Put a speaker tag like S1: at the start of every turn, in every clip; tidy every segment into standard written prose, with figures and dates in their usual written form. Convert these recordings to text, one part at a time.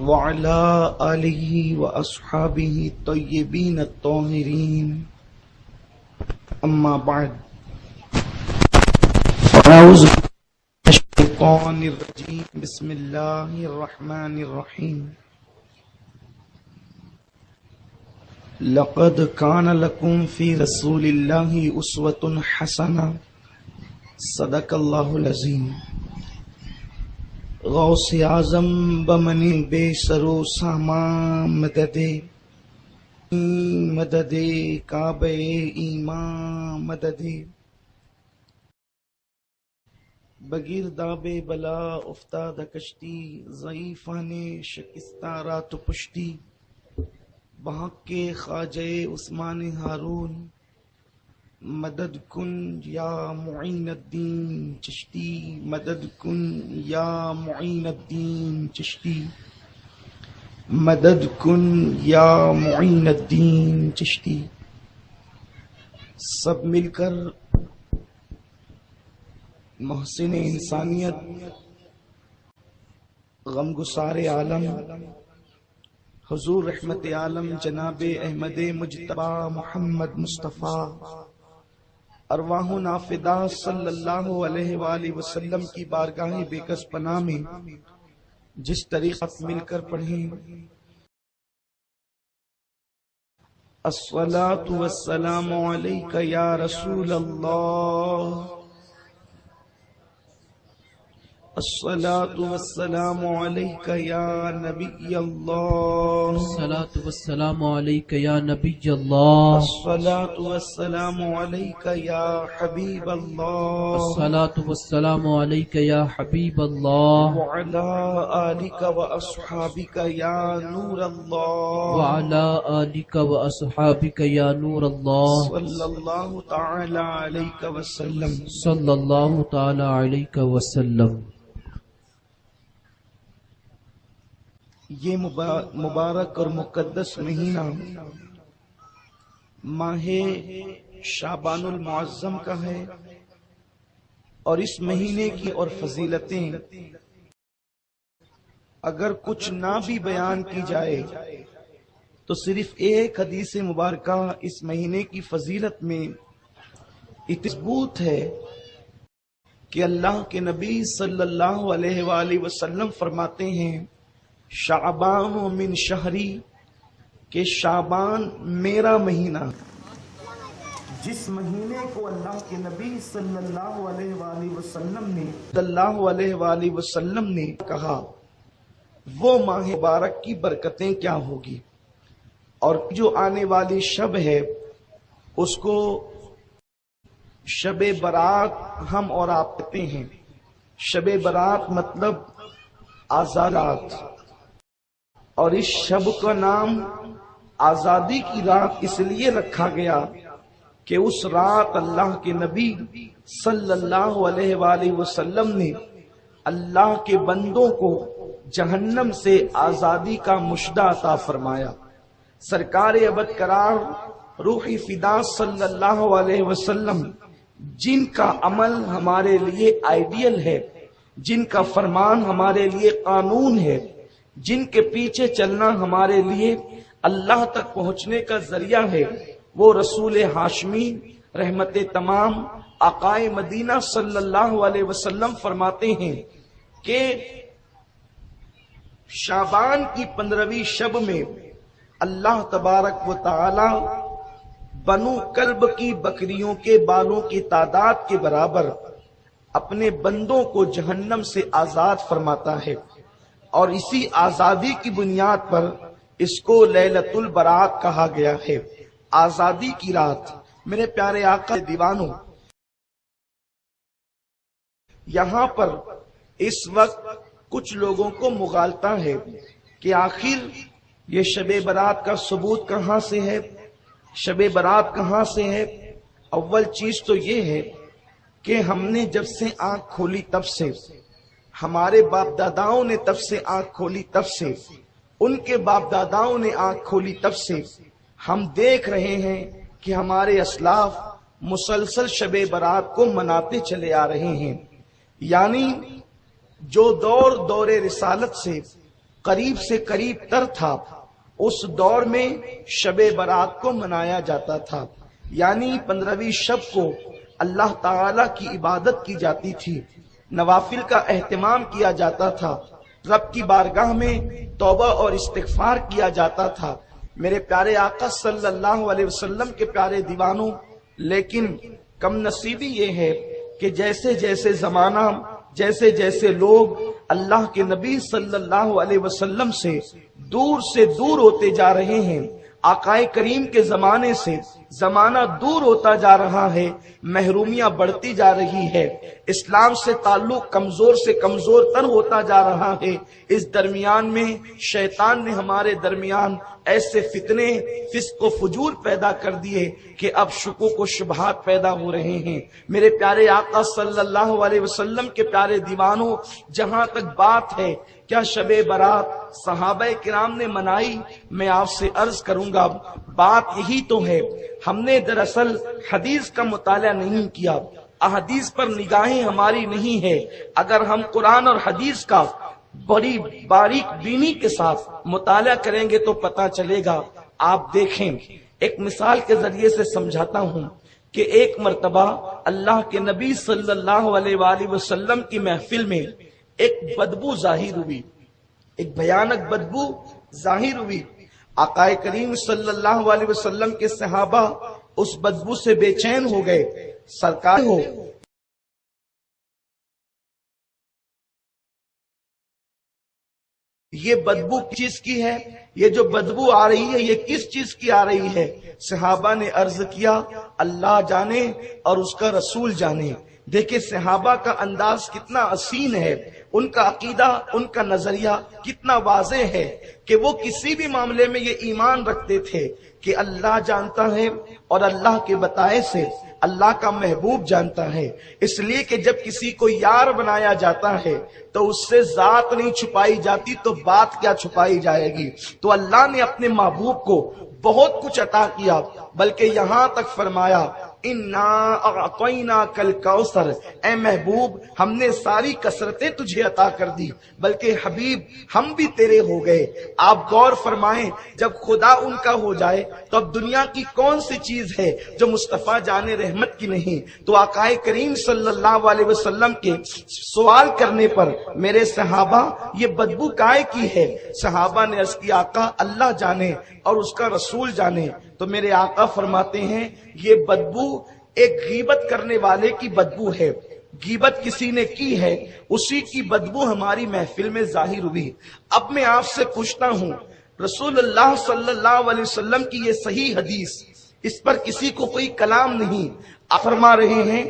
S1: وعلى آله وأصحابه الطيبين الطاهرين أما بعد أعوذ بالله من الشيطان الرجيم بسم الله الرحمن الرحيم لقد كان لكم في رسول الله أسوة حسنة صدق الله العظيم غوث اعظم بمنی بے سرو ساما مدد کعبہ ایمان مدد بگیرداب بلا افتاد کشتی ضعیفان شکستہ رات پشتی بحق کے خواجہ عثمان ہارون مدد کن یا معین الدین چشتی مدد کن یا معین الدین چشتی مدد کن یا معین الدین چشتی. سب مل کر محسن انسانیت غمگسار عالم حضور رحمت عالم جناب احمد مجتبی محمد مصطفیٰ ارواح نافدہ صلی اللہ علیہ وآلہ وسلم کی بارگاہ بے کس پناہ میں جس طریقہ مل کر پڑھیں الصلاۃ والسلام علیک یا رسول اللہ الصلاۃ والسلام علیک یا نبی اللہ
S2: الصلاۃ والسلام علیک یا نبی اللہ
S1: الصلاۃ والسلام علیک یا حبیب اللہ
S2: الصلاۃ والسلام علیک یا حبیب اللہ
S1: وعلی آلک واصحابک یا نور اللہ
S2: وعلی آلک واصحابک یا نور اللہ
S1: صلی اللہ تعالی علیک وسلم
S2: صلی اللہ تعالی علیہ وسلم.
S1: یہ مبارک اور مقدس مہینہ ماہ شعبان المعظم کا ہے اور اس مہینے کی اور فضیلتیں اگر کچھ نہ بھی بیان کی جائے تو صرف ایک حدیث مبارکہ اس مہینے کی فضیلت میں ثبوت ہے کہ اللہ کے نبی صلی اللہ علیہ وآلہ وسلم فرماتے ہیں شعبان من شہری کہ شعبان میرا مہینہ. جس مہینے کو اللہ کے نبی صلی اللہ علیہ وآلہ وسلم نے کہا وہ ماہ مبارک کی برکتیں کیا ہوگی. اور جو آنے والی شب ہے اس کو شب برات ہم اور آپ کہتے ہیں. شب برات مطلب آزادات، اور اس شب کا نام آزادی کی رات اس لیے رکھا گیا کہ اس رات اللہ کے نبی صلی اللہ علیہ وآلہ وسلم نے اللہ کے بندوں کو جہنم سے آزادی کا مشدہ عطا فرمایا. سرکار ابد قرار روح فدا صلی اللہ علیہ وسلم جن کا عمل ہمارے لیے آئیڈیل ہے، جن کا فرمان ہمارے لیے قانون ہے، جن کے پیچھے چلنا ہمارے لیے اللہ تک پہنچنے کا ذریعہ ہے، وہ رسول ہاشمی رحمت تمام آقائے مدینہ صلی اللہ علیہ وسلم فرماتے ہیں کہ شعبان کی 15ویں شب میں اللہ تبارک و تعالی بنو کلب کی بکریوں کے بالوں کی تعداد کے برابر اپنے بندوں کو جہنم سے آزاد فرماتا ہے، اور اسی آزادی کی بنیاد پر اس کو لیلۃ البرات کہا گیا ہے، آزادی کی رات. میرے پیارے آقا دیوانوں، یہاں پر اس وقت کچھ لوگوں کو مغالطہ ہے کہ آخر یہ شب برات کا ثبوت کہاں سے ہے، شب برات کہاں سے ہے. اول چیز تو یہ ہے کہ ہم نے جب سے آنکھ کھولی تب سے، ہمارے باپ داداؤں نے تب سے آنکھ کھولی تب سے، ان کے باپ داداؤں نے آنکھ کھولی تب سے ہم دیکھ رہے ہیں کہ ہمارے اسلاف مسلسل شب برات کو مناتے چلے آ رہے ہیں. یعنی جو دور رسالت سے قریب سے قریب تر تھا، اس دور میں شب برات کو منایا جاتا تھا، یعنی 15ویں شب کو اللہ تعالی کی عبادت کی جاتی تھی، نوافل کا اہتمام کیا جاتا تھا، رب کی بارگاہ میں توبہ اور استغفار کیا جاتا تھا۔ میرے پیارے آقا صلی اللہ علیہ وسلم کے پیارے دیوانوں، لیکن کم نصیبی یہ ہے کہ جیسے جیسے زمانہ، جیسے جیسے لوگ اللہ کے نبی صلی اللہ علیہ وسلم سے دور ہوتے جا رہے ہیں، آقائے کریم کے زمانے سے زمانہ دور ہوتا جا رہا ہے، محرومیاں بڑھتی جا رہی ہے، اسلام سے تعلق کمزور سے کمزور تر ہوتا جا رہا ہے۔ اس درمیان میں شیطان نے ہمارے درمیان ایسے فتنے، فسق و فجور پیدا کر دیے کہ اب شکوک و شبہات پیدا ہو رہے ہیں۔ میرے پیارے آقا صلی اللہ علیہ وسلم کے پیارے دیوانوں، جہاں تک بات ہے کیا شب برات صحابہ کرام نے منائی، میں آپ سے عرض کروں گا بات یہی تو ہے۔ ہم نے دراصل حدیث کا مطالعہ نہیں کیا، احادیث پر نگاہیں ہماری نہیں ہے۔ اگر ہم قرآن اور حدیث کا بڑی باریک بینی کے ساتھ مطالعہ کریں گے تو پتہ چلے گا۔ آپ دیکھیں، ایک مثال کے ذریعے سے سمجھاتا ہوں کہ ایک مرتبہ اللہ کے نبی صلی اللہ علیہ وآلہ وسلم کی محفل میں ایک بدبو ظاہر ہوئی، ایک بھیانک بدبو ظاہر ہوئی۔ آقا کریم صلی اللہ علیہ وسلم کے صحابہ اس بدبو سے بے چین ہو گئے۔ سرکار ہو، یہ بدبو کس چیز کی ہے؟ یہ جو بدبو آ رہی ہے یہ کس چیز کی آ رہی ہے؟ صحابہ نے عرض کیا اللہ جانے اور اس کا رسول جانے۔ دیکھیں صحابہ کا انداز کتنا حسین ہے، ان کا عقیدہ، ان کا نظریہ کتنا واضح ہے کہ وہ کسی بھی معاملے میں یہ ایمان رکھتے تھے کہ اللہ جانتا ہے اور اللہ کے بتائے سے اللہ کا محبوب جانتا ہے۔ اس لیے کہ جب کسی کو یار بنایا جاتا ہے تو اس سے ذات نہیں چھپائی جاتی تو بات کیا چھپائی جائے گی۔ تو اللہ نے اپنے محبوب کو بہت کچھ عطا کیا، بلکہ یہاں تک فرمایا اِنَّا أَعْطَيْنَاكَ الْكَوْثَرَ، اے محبوب ہم نے ساری کثرتیں تجھے عطا کر دی، بلکہ حبیب ہم بھی تیرے ہو گئے۔ آپ غور فرمائیں، جب خدا ان کا ہو جائے تو اب دنیا کی کون سی چیز ہے جو مصطفیٰ جان رحمت کی نہیں؟ تو آقا کریم صلی اللہ علیہ وسلم کے سوال کرنے پر میرے صحابہ یہ بدبو کائے کی ہے؟ صحابہ نے عرض کی آقا اللہ جانے اور اس کا رسول جانے۔ تو میرے آقا فرماتے ہیں یہ بدبو ایک غیبت کرنے والے کی بدبو ہے، غیبت کسی نے کی ہے اسی کی بدبو ہماری محفل میں ظاہر ہوئی۔ اب میں آپ سے پوچھتا ہوں، رسول اللہ صلی اللہ علیہ وسلم کی یہ صحیح حدیث، اس پر کسی کو کوئی کلام نہیں، آپ فرما رہے ہیں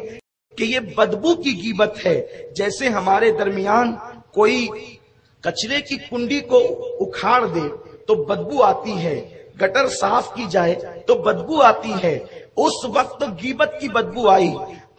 S1: کہ یہ بدبو کی غیبت ہے۔ جیسے ہمارے درمیان کوئی کچرے کی کنڈی کو اکھاڑ دے تو بدبو آتی ہے، گٹر صاف کی جائے تو بدبو آتی ہے، اس وقت غیبت کی بدبو آئی،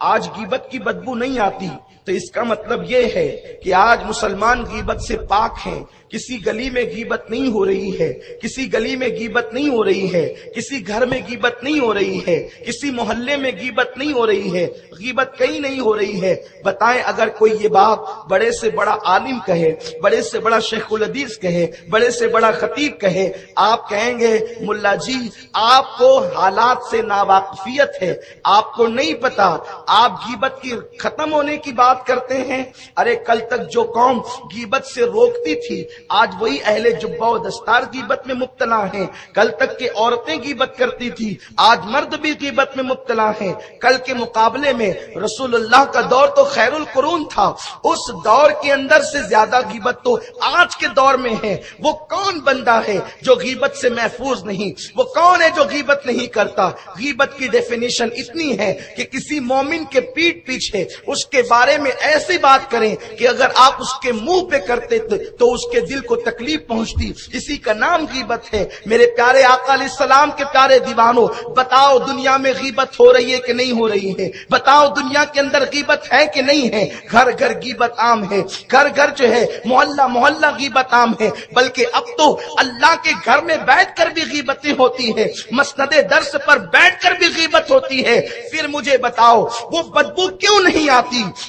S1: آج غیبت کی بدبو نہیں آتی۔ تو اس کا مطلب یہ ہے کہ آج مسلمان غیبت سے پاک ہیں، کسی گلی میں غیبت نہیں ہو رہی ہے، کسی گلی میں غیبت نہیں ہو رہی ہے، کسی گھر میں غیبت نہیں ہو رہی ہے، کسی محلے میں غیبت نہیں ہو رہی ہے، غیبت کہیں نہیں ہو رہی ہے۔ بتائیں اگر کوئی یہ بات بڑے سے بڑا عالم کہے، بڑے سے بڑا شیخ الحدیث کہے، بڑے سے بڑا خطیب کہے، آپ کہیں گے ملا جی آپ کو حالات سے ناواقفیت ہے، آپ کو نہیں پتا، آپ غیبت کی ختم ہونے کی بات کرتے ہیں۔ ارے کل تک جو قوم غیبت سے روکتی تھی آج وہی اہل جبہ و دستار غیبت میں مبتلا ہیں، کل تک کے عورتیں غیبت کرتی تھی آج مرد بھی غیبت میں مبتلا ہیں۔ کل کے مقابلے میں رسول اللہ کا دور تو خیر القرون تھا، اس دور کے اندر سے زیادہ غیبت تو آج کے دور میں ہے۔ وہ کون بندہ ہے جو غیبت سے محفوظ نہیں؟ وہ کون ہے جو غیبت نہیں کرتا؟ غیبت کی ڈیفینیشن اتنی ہے کہ کسی مومن کے پیٹ پیچھے اس کے بارے میں ایسی بات کریں کہ اگر آپ اس کے منہ پہ کرتے تو اس کے دل کو تکلیف پہنچتی، اسی کا نام غیبت ہے۔ میرے پیارے آقا علیہ السلام کے پیارے دیوانوں، بتاؤ دنیا میں غیبت ہو رہی ہے کہ نہیں ہو رہی ہے؟ بتاؤ دنیا کے اندر غیبت ہے کہ نہیں ہے؟ گھر گھر غیبت عام ہے، گھر گھر جو ہے محلہ محلہ غیبت عام ہے، بلکہ اب تو اللہ کے گھر میں بیٹھ کر بھی غیبتیں ہوتی ہے، مسند درس پر بیٹھ کر بھی غیبت ہوتی ہے۔ پھر مجھے بتاؤ وہ بدبو کیوں نہیں آتی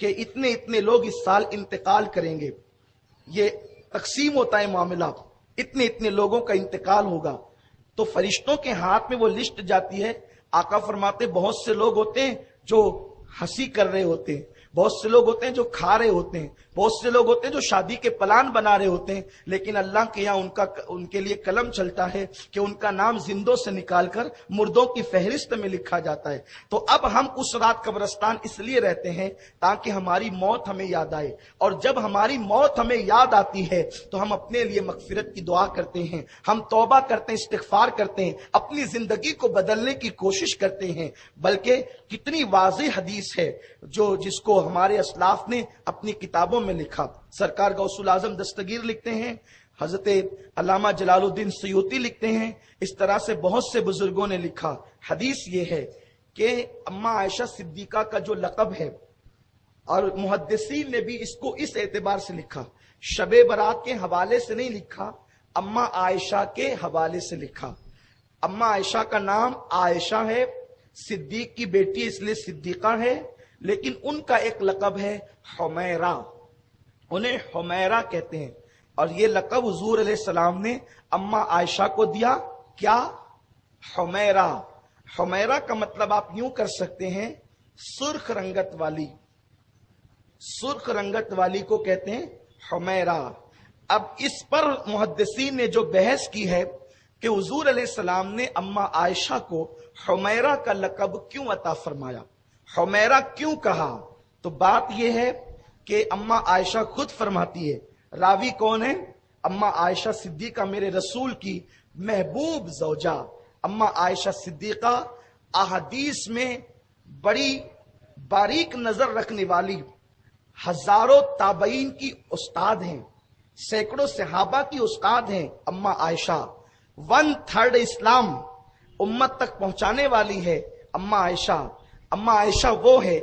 S1: کہ اتنے اتنے لوگ اس سال انتقال کریں گے، یہ تقسیم ہوتا ہے معاملہ، اتنے اتنے لوگوں کا انتقال ہوگا، تو فرشتوں کے ہاتھ میں وہ لسٹ جاتی ہے۔ آقا فرماتے بہت سے لوگ ہوتے ہیں جو ہنسی کر رہے ہوتے ہیں، بہت سے لوگ ہوتے ہیں جو کھا رہے ہوتے ہیں، بہت سے لوگ ہوتے ہیں جو شادی کے پلان بنا رہے ہوتے ہیں، لیکن اللہ کے یہاں ان کے لیے قلم چلتا ہے کہ ان کا نام زندوں سے نکال کر مردوں کی فہرست میں لکھا جاتا ہے۔ تو اب ہم اس رات قبرستان اس لیے رہتے ہیں تاکہ ہماری موت ہمیں یاد آئے، اور جب ہماری موت ہمیں یاد آتی ہے تو ہم اپنے لیے مغفرت کی دعا کرتے ہیں، ہم توبہ کرتے ہیں، استغفار کرتے ہیں، اپنی زندگی کو بدلنے کی کوشش کرتے ہیں۔ بلکہ کتنی واضح حدیث ہے جس کو ہمارے اسلاف نے اپنی کتابوں میں لکھا۔ سرکار غوث الاعظم دستگیر لکھتے ہیں، حضرت علامہ جلال الدین سیوطی لکھتے ہیں، اس طرح سے بہت سے بزرگوں نے لکھا۔ حدیث یہ ہے کہ اماں عائشہ صدیقہ کا جو لقب ہے، اور محدثین نے بھی اس کو اس اعتبار سے لکھا، شب برات کے حوالے سے نہیں لکھا، اماں عائشہ کے حوالے سے لکھا۔ اماں عائشہ کا نام عائشہ ہے، صدیق کی بیٹی اس لیے صدیقہ ہے، لیکن ان کا ایک لقب ہے حمیرہ، انہیں حمیرہ کہتے ہیں، اور یہ لقب حضور علیہ السلام نے اماں عائشہ کو دیا، کیا؟ حمیرہ۔ حمیرہ کا مطلب آپ یوں کر سکتے ہیں سرخ رنگت والی، سرخ رنگت والی کو کہتے ہیں حمیرہ۔ اب اس پر محدثین نے جو بحث کی ہے کہ حضور علیہ السلام نے اماں عائشہ کو حمیرہ کا لقب کیوں عطا فرمایا، حمیرہ کیوں کہا، تو بات یہ ہے کہ اماں عائشہ خود فرماتی ہے، راوی کون ہے؟ اماں عائشہ صدیقہ، میرے رسول کی محبوب زوجہ اماں عائشہ صدیقہ، احادیث میں بڑی باریک نظر رکھنے والی، ہزاروں تابعین کی استاد ہیں، سینکڑوں صحابہ کی استاد ہیں اماں عائشہ، 1/3 اسلام امت تک پہنچانے والی ہے اماں عائشہ۔ اماں عائشہ وہ ہے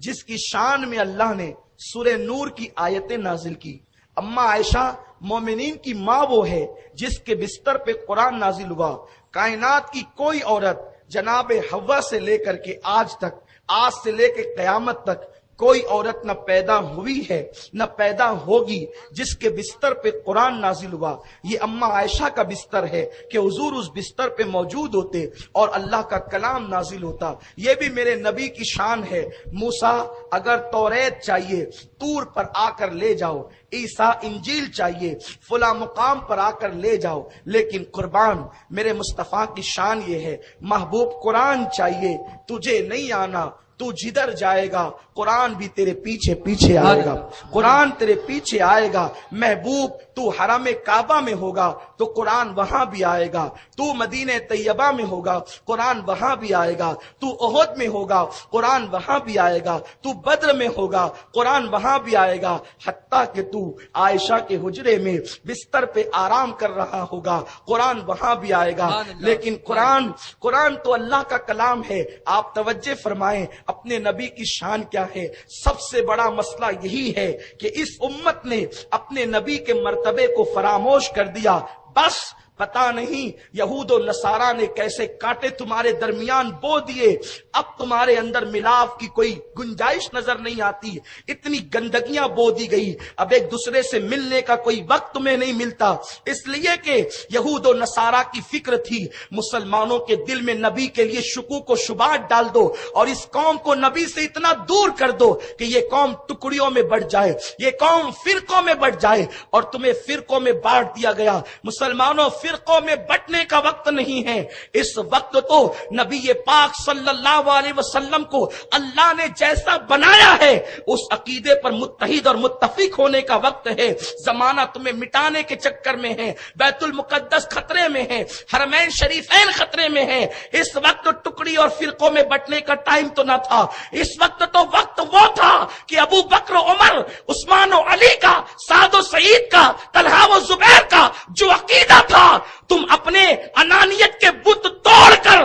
S1: جس کی شان میں اللہ نے سورہ نور کی آیتیں نازل کی۔ اماں عائشہ مومنین کی ماں وہ ہے جس کے بستر پہ قرآن نازل ہوا۔ کائنات کی کوئی عورت جناب حوا سے لے کر کے آج تک، آج سے لے کے قیامت تک کوئی عورت نہ پیدا ہوئی ہے نہ پیدا ہوگی جس کے بستر پہ قرآن نازل ہوا۔ یہ اماں عائشہ کا بستر ہے کہ حضور اس بستر پہ موجود ہوتے اور اللہ کا کلام نازل ہوتا۔ یہ بھی میرے نبی کی شان ہے۔ موسیٰ اگر توریت چاہیے طور پر آ کر لے جاؤ، عیسیٰ انجیل چاہیے فلاں مقام پر آ کر لے جاؤ، لیکن قربان میرے مصطفیٰ کی شان یہ ہے، محبوب قرآن چاہیے تجھے نہیں آنا، تو جدھر جائے گا قرآن بھی تیرے پیچھے پیچھے آئے گا، قرآن تیرے پیچھے آئے گا۔ محبوب تو حرم کعبہ میں ہوگا تو قرآن وہاں بھی آئے گا، تو مدینہ طیبہ میں ہوگا قرآن وہاں بھی آئے گا، تو احد میں ہوگا قرآن وہاں بھی آئے گا، تو بدر میں ہوگا قرآن وہاں بھی آئے گا، حتیٰ کہ تو عائشہ کے حجرے میں بستر پہ آرام کر رہا ہوگا قرآن وہاں بھی آئے گا۔ لیکن قرآن تو اللہ کا کلام ہے۔ آپ توجہ فرمائیں اپنے نبی کی شان کیا ہے۔ سب سے بڑا مسئلہ یہی ہے کہ اس امت نے اپنے نبی کے مرتبے کو فراموش کر دیا۔ بس پتا نہیں یہود و نصارہ نے کیسے کانٹے تمہارے درمیان بو دیے، اب تمہارے اندر ملاپ کی کوئی گنجائش نظر نہیں آتی، اتنی گندگیاں بو دی گئی، اب ایک دوسرے سے ملنے کا کوئی وقت تمہیں نہیں ملتا، اس لیے کہ یہود و نصارہ کی فکر تھی مسلمانوں کے دل میں نبی کے لیے شکوک و شبہات ڈال دو اور اس قوم کو نبی سے اتنا دور کر دو کہ یہ قوم ٹکڑیوں میں بٹ جائے، یہ قوم فرقوں میں بٹ جائے، اور تمہیں فرقوں میں بانٹ دیا گیا۔ مسلمانوں فرقوں میں بٹنے کا وقت نہیں ہے، اس وقت تو نبی پاک صلی اللہ علیہ وسلم کو اللہ نے جیسا بنایا ہے اس عقیدے پر متحد اور متفق ہونے کا وقت ہے۔ زمانہ تمہیں مٹانے کے چکر میں ہے، بیت المقدس خطرے میں ہے، حرمین شریفین خطرے میں ہے۔ اس وقت ٹکڑی اور فرقوں میں بٹنے کا ٹائم تو نہ تھا، اس وقت تو وقت وہ تھا کہ ابو بکر و عمر، عثمان و علی کا، سعد و سعید کا، طلحہ و زبیر کا جو عقیدہ تھا، تم اپنے انانیت کے بت توڑ کر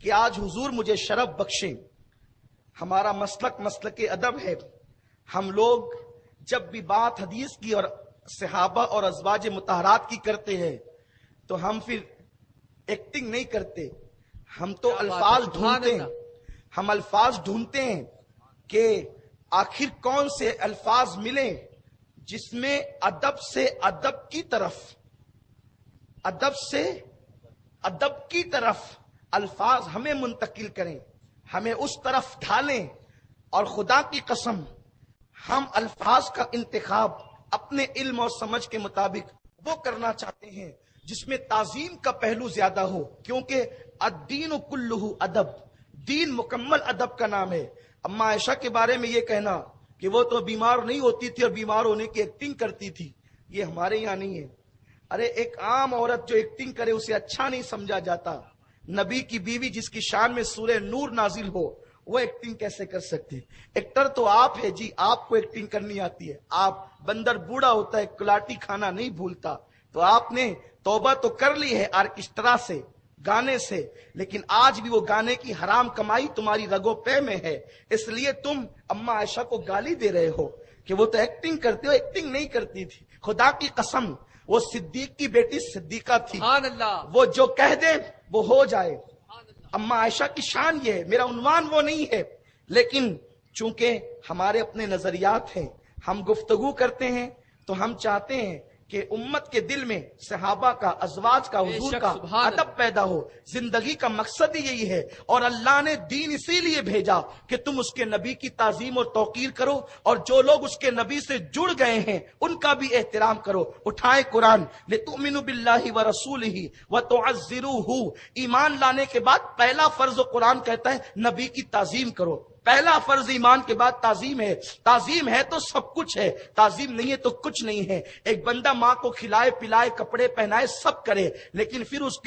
S1: کہ آج حضور مجھے شرف بخشیں. ہمارا مسلک ادب ہے. ہم لوگ جب بھی بات حدیث کی اور صحابہ اور ازواج مطہرات کی کرتے ہیں تو ہم پھر ایکٹنگ نہیں کرتے. ہم تو الفاظ ڈھونڈتے ہیں. ہم الفاظ ڈھونڈتے ہیں کہ آخر کون سے الفاظ ملیں جس میں ادب سے ادب کی طرف الفاظ ہمیں منتقل کریں, ہمیں اس طرف ڈھالیں. اور خدا کی قسم ہم الفاظ کا انتخاب اپنے علم اور سمجھ کے مطابق وہ کرنا چاہتے ہیں جس میں تعظیم کا پہلو زیادہ ہو, کیونکہ الدین کلہ ادب, دین مکمل ادب کا نام ہے. اما عائشہ کے بارے میں یہ کہنا کہ وہ تو بیمار نہیں ہوتی تھی اور بیمار ہونے کی ایکٹنگ کرتی تھی, یہ ہمارے یہاں نہیں ہے. ارے ایک عام عورت جو ایکٹنگ کرے اسے اچھا نہیں سمجھا جاتا. نبی کی بیوی جس کی شان میں سورہ نور نازل ہو وہ ایکٹنگ کیسے کر سکتے؟ ایکٹر تو آپ ہے جی, آپ کو ایکٹنگ کرنی آتی ہے. آپ بندر بوڑھا ہوتا ہے کلاٹی کھانا نہیں بھولتا, تو آپ نے توبہ تو کر لی ہے آرکسٹرا سے, گانے سے, لیکن آج بھی وہ گانے کی حرام کمائی تمہاری رگوں پے میں ہے. اس لیے تم اما عائشہ کو گالی دے رہے ہو کہ وہ تو ایکٹنگ کرتے ہو. ایکٹنگ نہیں کرتی تھی. خدا کی قسم وہ صدیق کی بیٹی صدیقہ تھی. وہ جو کہہ دے وہ ہو جائے. اما عائشہ کی شان یہ ہے, میرا عنوان وہ نہیں ہے, لیکن چونکہ ہمارے اپنے نظریات ہیں, ہم گفتگو کرتے ہیں تو ہم چاہتے ہیں کہ امت کے دل میں صحابہ کا, ازواج کا, حضور کا ادب پیدا ہو. زندگی کا مقصد ہی یہی ہے, اور اللہ نے دین اسی لیے بھیجا کہ تم اس کے نبی کی تعظیم اور توقیر کرو, اور جو لوگ اس کے نبی سے جڑ گئے ہیں ان کا بھی احترام کرو. اٹھائے قرآن, لِتُؤْمِنُوا بِاللَّهِ وَرَسُولِهِ وَتُعَزِّرُوهُ. ایمان لانے کے بعد پہلا فرض قرآن کہتا ہے نبی کی تعظیم کرو. پہلا فرض ایمان کے بعد تعظیم ہے. تعظیم ہے تو سب کچھ ہے, تعظیم نہیں ہے تو کچھ نہیں ہے. ایک بندہ ماں کو کھلائے پلائے کپڑے پہنائے سب کرے, لیکن پھر اس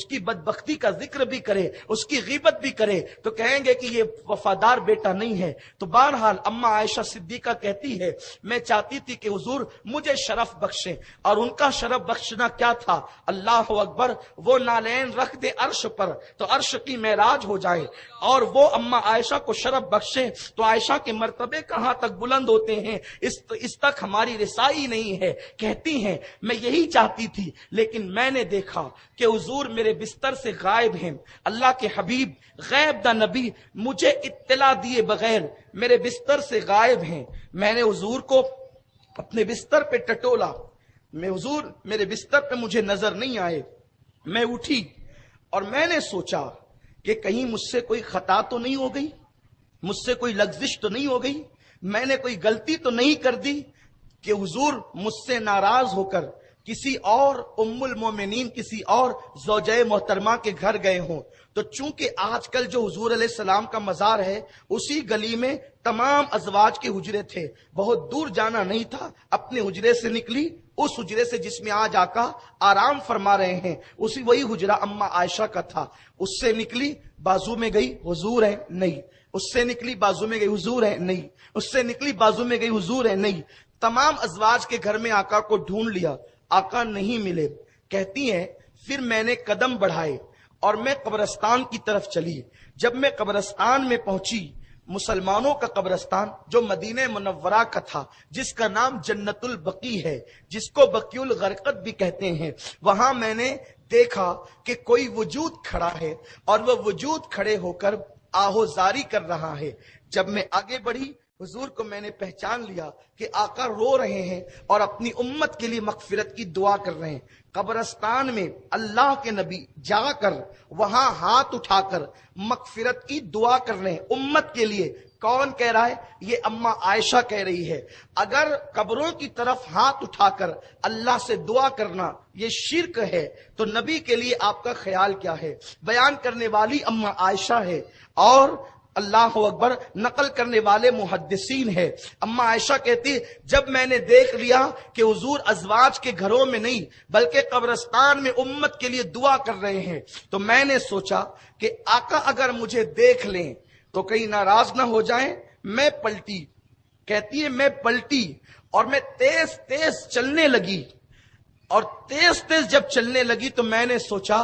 S1: کی بدبختی کا ذکر بھی کرے, اس کی غیبت بھی کرے, تو کہیں گے کہ یہ وفادار بیٹا نہیں ہے. تو بہرحال اما عائشہ صدیقہ کہتی ہے میں چاہتی تھی کہ حضور مجھے شرف بخشیں, اور ان کا شرف بخشنا کیا تھا؟ اللہ اکبر, وہ نالین رکھ دے عرش پر تو عرش کی معراج ہو جائے, اور وہ اما عائشہ کو شرف بخشے تو عائشہ کے مرتبے کہاں تک بلند ہوتے ہیں, اس تک ہماری رسائی نہیں ہے. کہتی ہیں میں یہی چاہتی تھی, لیکن میں نے دیکھا کہ حضور میرے بستر سے غائب ہیں. اللہ کے حبیب غیب دا نبی مجھے اطلاع دیے بغیر میرے بستر سے غائب ہیں. میں نے حضور کو اپنے بستر پہ ٹٹولا, حضور میرے بستر پہ مجھے نظر نہیں آئے. میں اٹھی اور میں نے سوچا کہ کہیں مجھ سے کوئی خطا تو نہیں ہو گئی, مجھ سے کوئی لغزش تو نہیں ہو گئی, میں نے کوئی غلطی تو نہیں کر دی کہ حضور مجھ سے ناراض ہو کر کسی اور ام المومنین, کسی اور زوجہ محترمہ کے گھر گئے ہوں. تو چونکہ آج کل جو حضور علیہ السلام کا مزار ہے اسی گلی میں تمام ازواج کے حجرے تھے, بہت دور جانا نہیں تھا. اپنے حجرے سے نکلی, اس حجرے سے جس میں آج آقا آرام فرما رہے ہیں وہی حجرہ اما عائشہ کا تھا. اس سے نکلی, بازو میں گئی, حضور ہے نہیں. اس سے نکلی, بازو میں گئی, حضور ہے نہیں. اس سے نکلی, بازو میں گئی, حضور ہے نہیں. تمام ازواج کے گھر میں آقا کو ڈھونڈ لیا, آقا نہیں ملے. کہتی ہیں پھر میں نے قدم بڑھائے اور میں قبرستان کی طرف چلی. جب میں قبرستان میں پہنچی, مسلمانوں کا قبرستان جو مدینہ منورہ کا تھا, جس کا نام جنت البقیع ہے, جس کو بقیع الغرقد بھی کہتے ہیں, وہاں میں نے دیکھا کہ کوئی وجود کھڑا ہے اور وہ وجود کھڑے ہو کر آہوزاری کر رہا ہے. جب میں آگے بڑھی حضور کو میں نے پہچان لیا کہ آقا رو رہے ہیں اور اپنی امت کے لیے مغفرت کی دعا کر رہے ہیں. قبرستان میں اللہ کے نبی جا کر وہاں ہاتھ اٹھا کر مغفرت کی دعا کر رہے ہیں امت کے لیے. کون کہہ رہا ہے؟ یہ اما عائشہ کہہ رہی ہے. اگر قبروں کی طرف ہاتھ اٹھا کر اللہ سے دعا کرنا یہ شرک ہے تو نبی کے لیے آپ کا خیال کیا ہے؟ بیان کرنے والی اما عائشہ ہے اور اللہ اکبر نقل کرنے والے محدثین ہے. اما عائشہ کہتی جب میں نے دیکھ لیا کہ حضور ازواج کے گھروں میں نہیں بلکہ قبرستان میں امت کے لیے دعا کر رہے ہیں تو میں نے سوچا کہ آقا اگر مجھے دیکھ لیں تو کہیں ناراض نہ ہو جائیں. میں پلٹی, کہتی ہے میں پلٹی اور میں تیز تیز چلنے لگی, اور تیز تیز جب چلنے لگی تو میں نے سوچا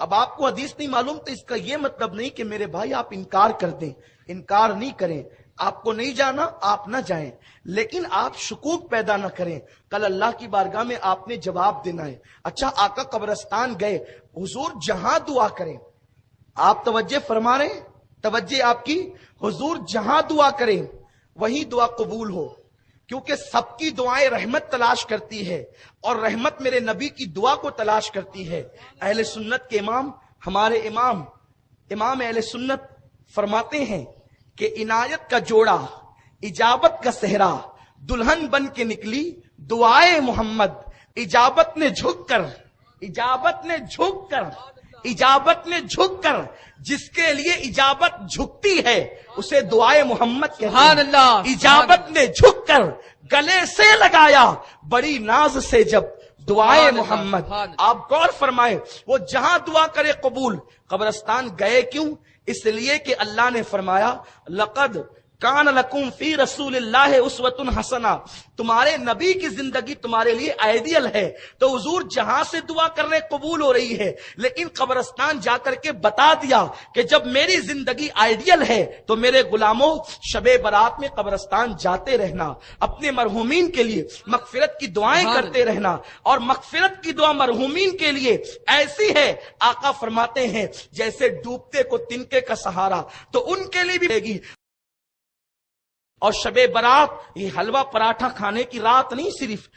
S1: اب آپ کو حدیث نہیں معلوم تو اس کا یہ مطلب نہیں کہ میرے بھائی آپ انکار کر دیں، انکار نہیں کریں، آپ کو نہیں جانا آپ نہ جائیں، لیکن آپ شکوک پیدا نہ کریں۔ کل اللہ کی بارگاہ میں آپ نے جواب دینا ہے۔ اچھا آقا قبرستان گئے، حضور جہاں دعا کریں، آپ توجہ فرما رہے ہیں، توجہ آپ کی، حضور جہاں دعا کریں وہی دعا قبول ہو، کیونکہ سب کی دعائیں رحمت تلاش کرتی ہے اور رحمت میرے نبی کی دعا کو تلاش کرتی ہے۔ اہل سنت کے امام، ہمارے امام اہل سنت فرماتے ہیں کہ عنایت کا جوڑا، اجابت کا صحرا، دلہن بن کے نکلی دعائے محمد، اجابت نے جھک کر جس کے لیے اجابت جھکتی ہے اسے دعائے محمد کہتے ہیں۔
S2: سبحان اللہ۔
S1: اجابت نے جھک کر گلے سے لگایا بڑی ناز سے جب دعائے
S2: سبحان اللہ،
S1: محمد۔
S2: سبحان اللہ۔
S1: آپ غور فرمائے، وہ جہاں دعا کرے قبول۔ قبرستان گئے کیوں؟ اس لیے کہ اللہ نے فرمایا لقد کان لکم فی رسول اللہ اسوۃ حسنہ، تمہارے نبی کی زندگی تمہارے لیے آئیڈیل ہے۔ تو حضور جہاں سے دعا کرنے قبول ہو رہی ہے، لیکن قبرستان جا کر کے بتا دیا کہ جب میری زندگی آئیڈیل ہے تو میرے غلاموں شب برات میں قبرستان جاتے رہنا، اپنے مرحومین کے لیے مغفرت کی دعائیں کرتے رہنا، اور مغفرت کی دعا مرحومین کے لیے ایسی ہے، آقا فرماتے ہیں جیسے ڈوبتے کو تنکے کا سہارا، تو ان کے لیے بھی رہے گی۔ اور شب برات یہ حلوہ پراٹھا کھانے کی رات نہیں، صرف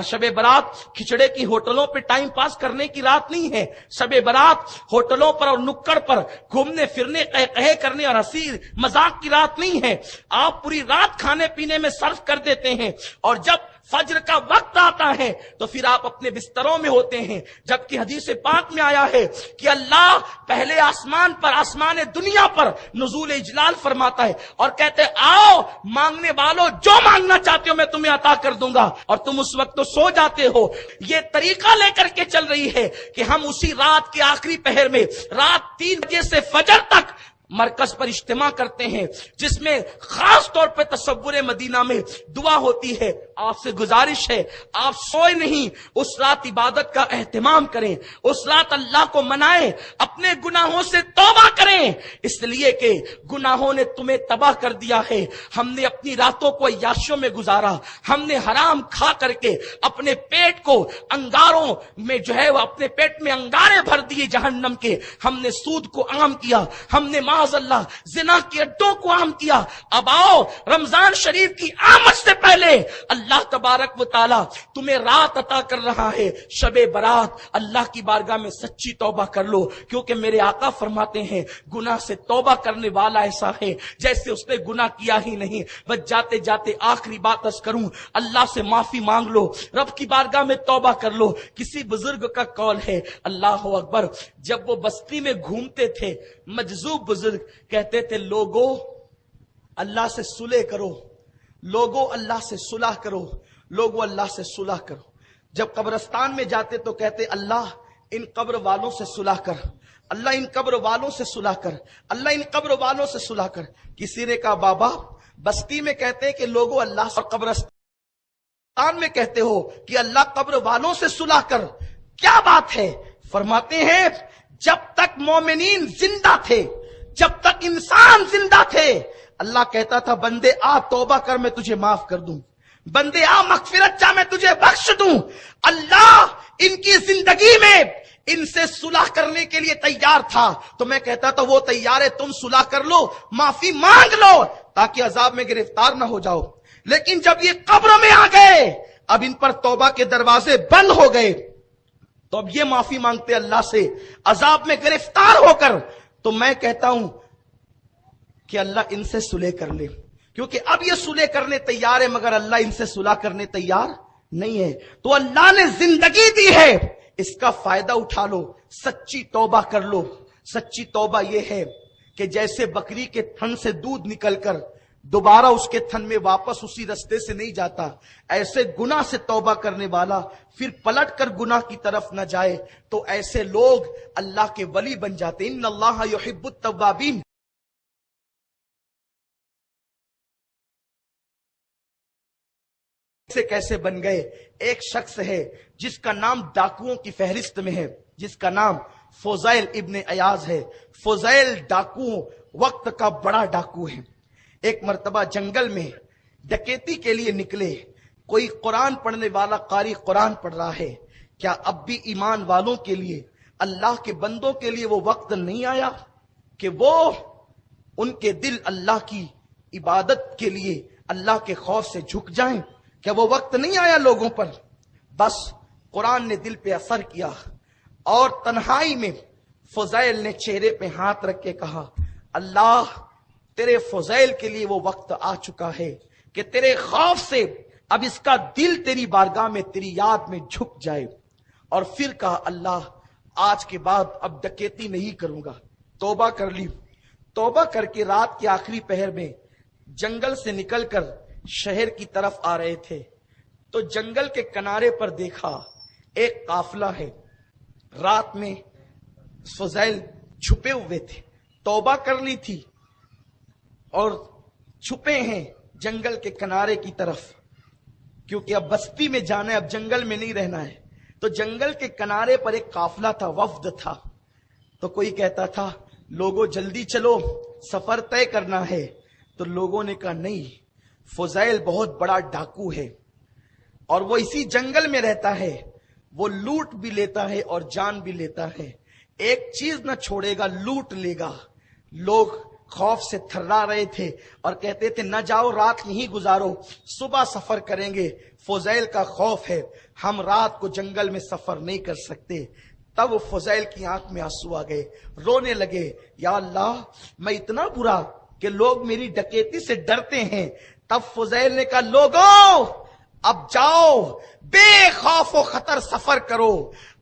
S1: شب برات کھچڑے کی ہوٹلوں پہ ٹائم پاس کرنے کی رات نہیں ہے۔ شب برات ہوٹلوں پر اور نکڑ پر گھومنے پھرنے قہقہے کرنے اور ہنسی مذاق کی رات نہیں ہے۔ آپ پوری رات کھانے پینے میں صرف کر دیتے ہیں، اور جب فجر کا وقت آتا ہے تو پھر آپ اپنے بستروں میں ہوتے ہیں، جبکہ حدیث پاک میں آیا ہے کہ اللہ پہلے آسمان پر، آسمان دنیا پر نزول اجلال فرماتا ہے اور کہتے آؤ مانگنے والوں جو مانگنا چاہتے ہو میں تمہیں عطا کر دوں گا، اور تم اس وقت تو سو جاتے ہو۔ یہ طریقہ لے کر کے چل رہی ہے کہ ہم اسی رات کے آخری پہر میں رات 3 بجے سے فجر تک مرکز پر اجتماع کرتے ہیں، جس میں خاص طور پہ تصور مدینہ میں دعا ہوتی ہے۔ آپ سے گزارش ہے آپ سوئے نہیں، اس رات عبادت کا اہتمام کریں، اس رات اللہ کو منائیں، اپنے گناہوں سے توبہ کریں، اس لیے کہ گناہوں نے تمہیں تباہ کر دیا ہے۔ ہم نے اپنی راتوں کو عیاشیوں میں گزارا، ہم نے حرام کھا کر کے اپنے پیٹ کو انگاروں میں جو ہے وہ اپنے پیٹ میں انگارے بھر دیے جہنم کے، ہم نے سود کو عام کیا، ہم نے معاذ اللہ زنا کے اڈوں کو عام کیا۔ اب آؤ رمضان شریف کی آمد سے پہلے اللہ تبارک و تعالی تمہیں رات عطا کر رہا ہے شب برات، اللہ کی بارگاہ میں سچی توبہ کر لو، کیونکہ میرے آقا فرماتے ہیں گناہ سے توبہ کرنے والا ایسا ہے جیسے اس نے گناہ کیا ہی نہیں۔ بس جاتے جاتے آخری بات عرض کروں، اللہ سے معافی مانگ لو، رب کی بارگاہ میں توبہ کر لو۔ کسی بزرگ کا قول ہے اللہ اکبر، جب وہ بستی میں گھومتے تھے مجذوب بزرگ کہتے تھے لوگو اللہ سے صلح کرو، لوگو اللہ سے صلح کرو، لوگو اللہ سے صلح کرو۔ جب قبرستان میں جاتے تو کہتے اللہ ان قبر والوں سے صلح کر، اللہ ان قبر والوں سے صلح کر، اللہ ان قبر والوں سے صلح کر۔ کسی نے کہا بابا بستی میں کہتے ہیں کہ لوگو اللہ سے، اور قبرستان میں کہتے ہو کہ اللہ قبر والوں سے صلح کر، کیا بات ہے؟ فرماتے ہیں جب تک مومنین زندہ تھے، جب تک انسان زندہ تھے، اللہ کہتا تھا بندے آ توبہ کر میں تجھے معاف کر دوں، بندے آ مغفرت چاہ میں تجھے بخش دوں۔ اللہ ان کی زندگی میں ان سے صلح کرنے کے لیے تیار تھا، تو میں کہتا تھا وہ تیار ہے، تم صلح کر لو، معافی مانگ لو تاکہ عذاب میں گرفتار نہ ہو جاؤ۔ لیکن جب یہ قبر میں آ گئے، اب ان پر توبہ کے دروازے بند ہو گئے، تو اب یہ معافی مانگتے اللہ سے عذاب میں گرفتار ہو کر۔ تو میں کہتا ہوں کہ اللہ ان سے صلح کر لے، کیونکہ اب یہ صلح کرنے تیار ہے مگر اللہ ان سے صلح کرنے تیار نہیں ہے۔ تو اللہ نے زندگی دی ہے، اس کا فائدہ اٹھا لو، سچی توبہ کر لو۔ سچی توبہ یہ ہے کہ جیسے بکری کے تھن سے دودھ نکل کر دوبارہ اس کے تھن میں واپس اسی رستے سے نہیں جاتا، ایسے گناہ سے توبہ کرنے والا پھر پلٹ کر گناہ کی طرف نہ جائے، تو ایسے لوگ اللہ کے ولی بن جاتے۔ ان اللہ یحب التوابین۔ سے کیسے بن گئے؟ ایک شخص ہے جس کا نام ڈاکوؤں کی فہرست میں ہے، جس کا نام فضیل ابن عیاض ہے. فضیل ڈاکو وقت کا بڑا ڈاکو ہے. ایک مرتبہ جنگل میں ڈکیتی کے لیے نکلے. کوئی قرآن پڑھنے والا قاری قرآن پڑھ رہا ہے. کیا اب بھی ایمان والوں کے لیے، اللہ کے بندوں کے لیے وہ وقت نہیں آیا کہ وہ ان کے دل اللہ کی عبادت کے لیے، اللہ کے خوف سے جھک جائیں؟ کیا وہ وقت نہیں آیا لوگوں پر؟ بس قرآن نے دل پہ اثر کیا اور تنہائی میں فضیل نے چہرے پہ ہاتھ رکھ کے کہا، اللہ تیرے فضیل کے لیے وہ وقت آ چکا ہے کہ تیرے خوف سے اب اس کا دل تیری بارگاہ میں، تیری یاد میں جھک جائے. اور پھر کہا، اللہ آج کے بعد اب ڈکیتی نہیں کروں گا. توبہ کر لی. توبہ کر کے رات کے آخری پہر میں جنگل سے نکل کر شہر کی طرف آ رہے تھے تو جنگل کے کنارے پر دیکھا ایک قافلہ ہے. رات میں فضیل چھپے ہوئے تھے، توبہ کر لی تھی اور چھپے ہیں جنگل کے کنارے کی طرف، کیونکہ اب بستی میں جانا ہے، اب جنگل میں نہیں رہنا ہے. تو جنگل کے کنارے پر ایک قافلہ تھا، وفد تھا. تو کوئی کہتا تھا، لوگوں جلدی چلو، سفر طے کرنا ہے. تو لوگوں نے کہا نہیں، فضیل بہت بڑا ڈاکو ہے اور وہ اسی جنگل میں رہتا ہے، وہ لوٹ بھی لیتا ہے اور جان بھی لیتا ہے، ایک چیز نہ چھوڑے گا، لوٹ لے گا. لوگ خوف سے تھرا رہے تھے اور کہتے تھے نہ جاؤ، رات یہیں گزارو، صبح سفر کریں گے. فضیل کا خوف ہے، ہم رات کو جنگل میں سفر نہیں کر سکتے. تب فضیل کی آنکھ میں آنسو آ گئے، رونے لگے، یا اللہ میں اتنا برا کہ لوگ میری ڈکیتی سے ڈرتے ہیں. تب فضیل نے کہا، لوگوں اب جاؤ، بے خوف و خطر سفر کرو.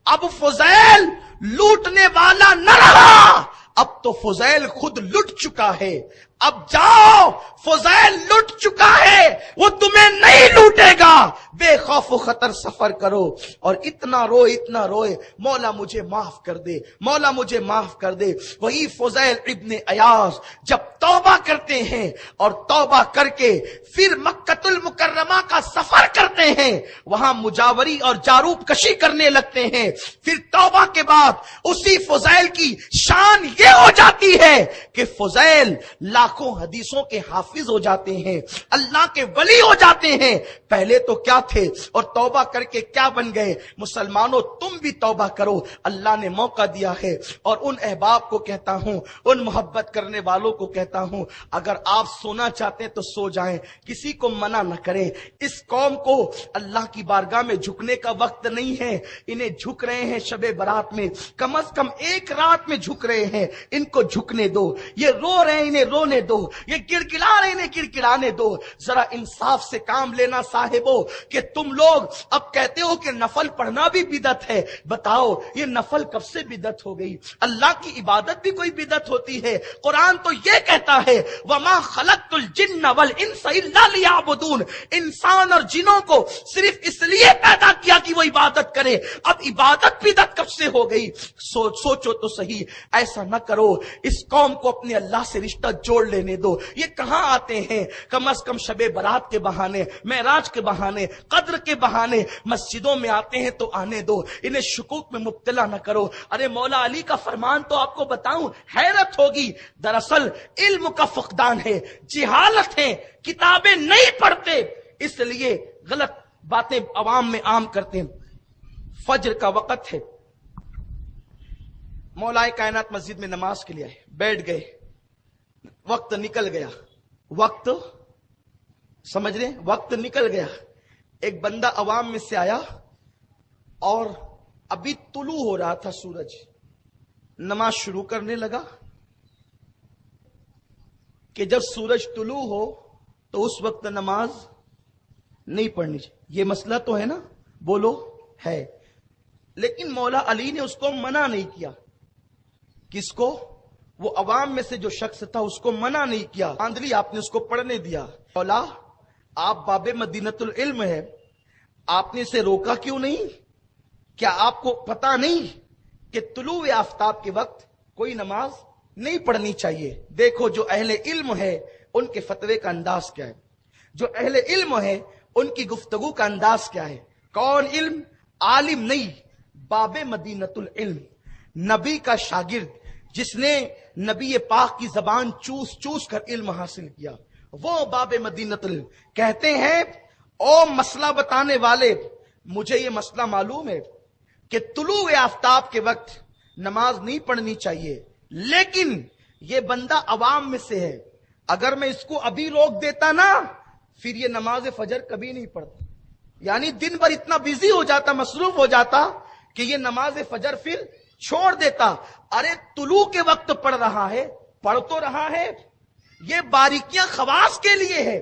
S1: اب فضیل لوٹنے والا نہ رہا، اب تو فضیل خود لٹ چکا ہے. اب جاؤ، فضیل لٹ چکا ہے، وہ تمہیں نہیں لوٹے گا. بے خوف و خطر سفر کرو. اور اتنا روئے، مولا مجھے معاف کر دے، مولا مجھے معاف کر دے. وہی فضیل ابن عیاض جب توبہ کرتے ہیں اور توبہ کر کے پھر مکۃ المکرمہ کا سفر کرتے ہیں، وہاں مجاوری اور جاروب کشی کرنے لگتے ہیں. پھر توبہ کے بعد اسی فضیل کی شان یہ ہو جاتی ہے کہ فضیل لاکھوں حدیثوں کے حافظ ہو جاتے ہیں، اللہ کے ولی ہو جاتے ہیں. پہلے تو کیا تھے اور توبہ کر کے کیا بن گئے. مسلمانوں تم بھی توبہ کرو، اللہ نے موقع دیا ہے. اور ان احباب کو کہتا ہوں، ان محبت کرنے والوں کو کہتا ہوں، اگر آپ سونا چاہتے ہیں تو سو جائیں، کسی کو منع نہ کریں. اس قوم کو اللہ کی بارگاہ میں جھکنے کا وقت نہیں ہے. انہیں جھک رہے ہیں شب برات میں، کم از کم ایک رات میں جھک رہے ہیں، ان کو جھکنے دو. یہ رو رہے ہیں، انہیں رونے دو. یہ گڑگڑا رہے ہیں، انہیں گڑگڑانے دو. ذرا انصاف سے کام لینا صاحبو، کہ تم لوگ اب کہتے ہو کہ نفل پڑھنا بھی بدعت ہے. بتاؤ یہ نفل کب سے بدعت ہو گئی؟ اللہ کی عبادت بھی کوئی بدعت ہوتی ہے؟ قرآن تو یہ کہتا ہے وَمَا خَلَقْتُ الْجِنَّ وَالْإِنسَ إِلَّا لِيَعْبُدُونَ، انسان اور جنوں کو صرف اس لیے پیدا کیا کہ وہ عبادت کرے. اب عبادت بدعت کب سے ہو گئی؟ سوچو تو صحیح. ایسا نہ کرو، اس قوم کو اپنے اللہ سے رشتہ جوڑ لینے دو. یہ کہاں آتے ہیں؟ کم از کم شب برات کے بہانے، معراج کے بہانے، قدر کے بہانے مسجدوں میں آتے ہیں تو آنے دو. انہیں شکوک میں مبتلا نہ کرو. ارے مولا علی کا فرمان تو آپ کو بتاؤں، حیرت ہوگی. دراصل علم کا فقدان ہے، جہالت ہے، کتابیں نہیں پڑھتے، اس لیے غلط باتیں عوام میں عام کرتے ہیں. فجر کا وقت ہے، مولا کائنات مسجد میں نماز کے لیے آئے، بیٹھ گئے، وقت نکل گیا. وقت سمجھ رہے ہیں؟ وقت نکل گیا. ایک بندہ عوام میں سے آیا اور ابھی طلوع ہو رہا تھا سورج، نماز شروع کرنے لگا کہ جب سورج طلوع ہو تو اس وقت نماز نہیں پڑھنی چاہیے. یہ مسئلہ تو ہے نا، بولو ہے. لیکن مولا علی نے اس کو منع نہیں کیا. کس کو؟ وہ عوام میں سے جو شخص تھا اس کو منع نہیں کیا. آندری آپ نے اس کو پڑھنے دیا. مولا آپ باب مدینۃ العلم ہے، آپ نے اسے روکا کیوں نہیں؟ کیا آپ کو پتا نہیں کہ طلوع آفتاب کے وقت کوئی نماز نہیں پڑھنی چاہیے؟ دیکھو جو اہل علم ہے ان کے فتوے کا انداز کیا ہے، جو اہل علم ہے ان کی گفتگو کا انداز کیا ہے. کون علم؟ عالم نہیں، باب مدینۃ العلم. نبی کا شاگرد جس نے نبی پاک کی زبان چوس چوس کر علم حاصل کیا، وہ باب مدینۃ کہتے ہیں او مسئلہ بتانے والے، مجھے یہ مسئلہ معلوم ہے کہ طلوع آفتاب کے وقت نماز نہیں پڑھنی چاہیے، لیکن یہ بندہ عوام میں سے ہے، اگر میں اس کو ابھی روک دیتا نا پھر یہ نماز فجر کبھی نہیں پڑھتا، یعنی دن بھر اتنا بیزی ہو جاتا، مصروف ہو جاتا کہ یہ نماز فجر پھر چھوڑ دیتا۔ ارے طلوع کے وقت پڑھ رہا ہے، پڑھ تو رہا ہے، یہ باریکیاں خواص کے لیے ہے،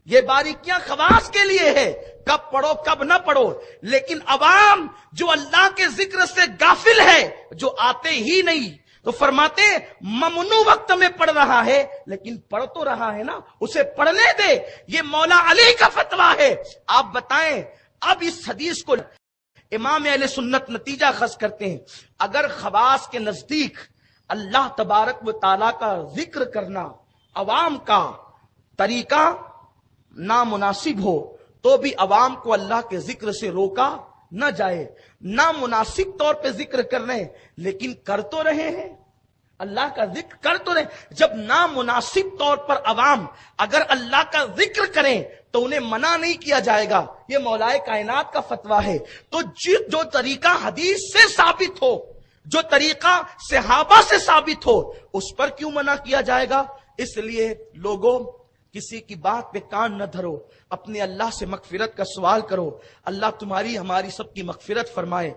S1: یہ باریکیاں خواص کے لیے ہے، کب پڑھو کب نہ پڑھو، لیکن عوام جو اللہ کے ذکر سے غافل ہے، جو آتے ہی نہیں، تو فرماتے ممنوع وقت میں پڑھ رہا ہے لیکن پڑھ تو رہا ہے نا، اسے پڑھنے دے، یہ مولا علی کا فتویٰ ہے۔ آپ بتائیں اب اس حدیث کو امام اہل سنت نتیجہ خاص کرتے ہیں، اگر خواص کے نزدیک اللہ تبارک و تعالیٰ کا ذکر کرنا عوام کا طریقہ نامناسب ہو تو بھی عوام کو اللہ کے ذکر سے روکا نہ جائے، نامناسب طور پہ ذکر کر رہے ہیں لیکن کر تو رہے ہیں، اللہ کا ذکر کر تو رہے، جب نامناسب طور پر عوام اگر اللہ کا ذکر کریں تو انہیں منع نہیں کیا جائے گا، یہ مولا کائنات کا فتویٰ ہے۔ تو جو طریقہ حدیث سے ثابت ہو، جو طریقہ صحابہ سے ثابت ہو، اس پر کیوں منع کیا جائے گا؟ اس لیے لوگوں کسی کی بات پہ کان نہ دھرو، اپنے اللہ سے مغفرت کا سوال کرو، اللہ تمہاری ہماری سب کی مغفرت فرمائے۔